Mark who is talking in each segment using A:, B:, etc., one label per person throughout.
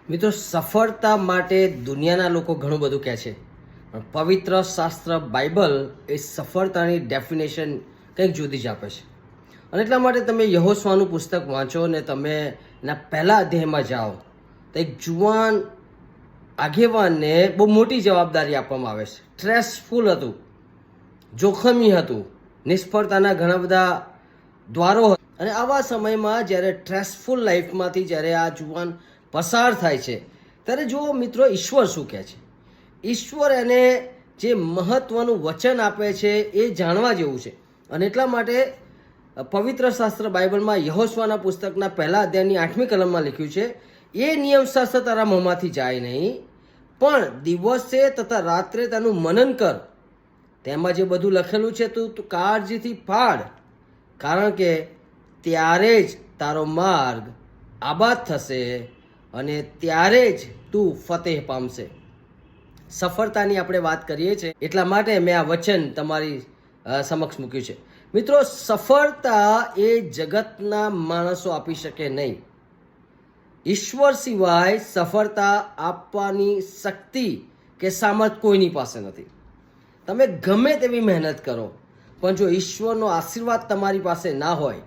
A: મિત્રો, સફળતા માટે દુનિયાના લોકો ઘણું બધું કહે છે, પણ પવિત્ર શાસ્ત્ર બાઇબલ એ સફળતાની ડેફિનેશન કંઈક જુદી જ આપે છે. અને એટલા માટે તમે યહોશુઆનું પુસ્તક વાંચો ને તમે એના પહેલા અધ્યાયમાં જાઓ તો એક જુવાન આગેવાનને બહુ મોટી જવાબદારી આપવામાં આવે છે. સ્ટ્રેસફુલ હતું, જોખમી હતું, નિષ્ફળતાના ઘણા બધા દ્વારો. અને આવા સમયમાં જ્યારે સ્ટ્રેસફુલ લાઈફમાંથી જ્યારે આ જુવાન પસાર થાય છે ત્યારે જુઓ મિત્રો, ઈશ્વર શું કહે છે. ઈશ્વર એને જે મહત્વનું વચન આપે છે એ જાણવા જેવું છે. અને એટલા માટે પવિત્ર શાસ્ત્ર બાઇબલમાં યહોશુઆના પુસ્તકના પહેલા અધ્યાયની 8મી કલમમાં લખ્યું છે, એ નિયમશાસ્ત્ર તારા મોંમાંથી જાય નહીં, પણ દિવસે તથા રાત્રે તેનું મનન કર. તેમાં જે બધું લખેલું છે તું કાળજીથી પાડ, કારણ કે ત્યારે જ તારો માર્ગ આબાદ થશે અને ત્યારે જ તું ફતેહ પામશે. સફળતાની આપણે વાત કરીએ છીએ એટલા માટે મેં આ વચન તમારી સમક્ષ મૂક્યું છે. મિત્રો, સફળતા એ જગતના માણસો આપી શકે નહીં. ઈશ્વર સિવાય સફળતા આપવાની શક્તિ કે સામર્થ કોઈની પાસે નથી. તમે ગમે તેવી મહેનત કરો, પણ જો ઈશ્વરનો આશીર્વાદ તમારી પાસે ના હોય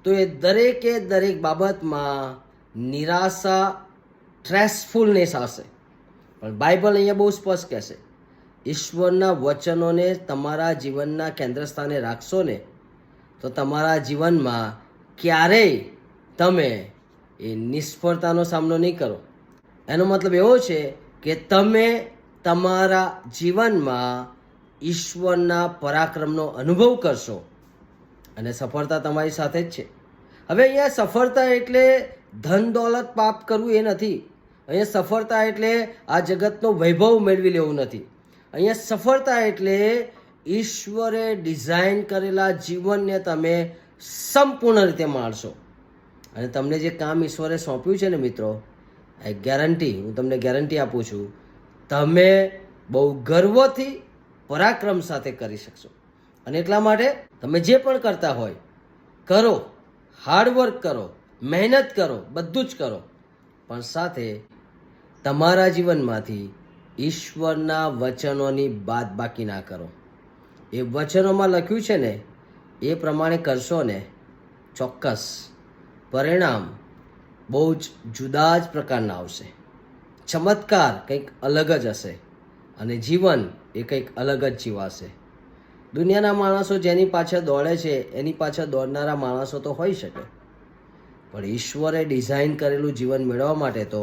A: તો એ દરેકે દરેક બાબતમાં નિરાશા, સ્ટ્રેસફુલનેસ આવશે. પણ બાઇબલ અહીંયા બહુ સ્પષ્ટ કહેશે, ઈશ્વરના વચનોને તમારા જીવનના કેન્દ્ર સ્થાને રાખશો ને તો તમારા જીવનમાં ક્યારેય તમે એ નિષ્ફળતાનો સામનો નહીં કરો. એનો મતલબ એવો છે કે તમે તમારા જીવનમાં ઈશ્વરના પરાક્રમનો અનુભવ કરશો અને સફળતા તમારી સાથે જ છે. હવે અહીંયા સફળતા એટલે ધન દોલત પાપ કરવું એ નથી. અહીંયા સફળતા એટલે આ જગતનો વૈભવ મેળવી લેવું નથી. અહીંયા સફળતા એટલે ઈશ્વરે ડિઝાઇન કરેલા જીવનને તમે સંપૂર્ણ રીતે માણશો. અને તમને જે કામ ઈશ્વરે સોંપ્યું છે ને મિત્રો, એ ગેરંટી, હું તમને ગેરંટી આપું છું, તમે બહુ ગર્વથી, પરાક્રમ સાથે કરી શકશો. અને એટલા માટે તમે જે પણ કરતા હોય કરો, હાર્ડવર્ક કરો, મહેનત કરો, બધું જ કરો, પણ સાથે તમારા જીવનમાંથી ઈશ્વરના વચનોની બાદબાકી ના કરો. એ વચનોમાં લખ્યું છે ને એ પ્રમાણે કરશો ને, ચોક્કસ પરિણામ બહુ જ જુદા જ પ્રકારના આવશે. ચમત્કાર કંઈક અલગ જ હશે અને જીવન એ કંઈક અલગ જ જીવાશે. દુનિયાના માણસો જેની પાછળ દોડે છે એની પાછળ દોડનારા માણસો તો હોઈ શકે, પણ ઈશ્વરે ડિઝાઇન કરેલું જીવન મેળવવા માટે તો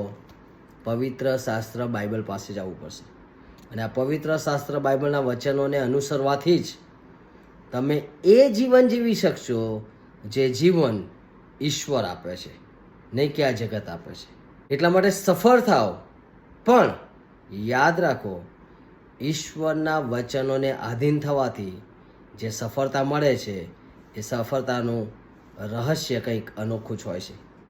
A: પવિત્ર શાસ્ત્ર બાઇબલ પાસે જવું પડશે. અને આ પવિત્ર શાસ્ત્ર બાઇબલના વચનોને અનુસરવાથી જ તમે એ જીવન જીવી શકશો જે જીવન ઈશ્વર આપે છે, નહીં કે આ જગત આપે છે. એટલા માટે સફળ થાઓ, પણ યાદ રાખો, ઈશ્વરના વચનોને આધીન થવાથી જે સફળતા મળે છે એ સફળતાનું રહસ્ય કંઈક અનોખું જ હોય છે.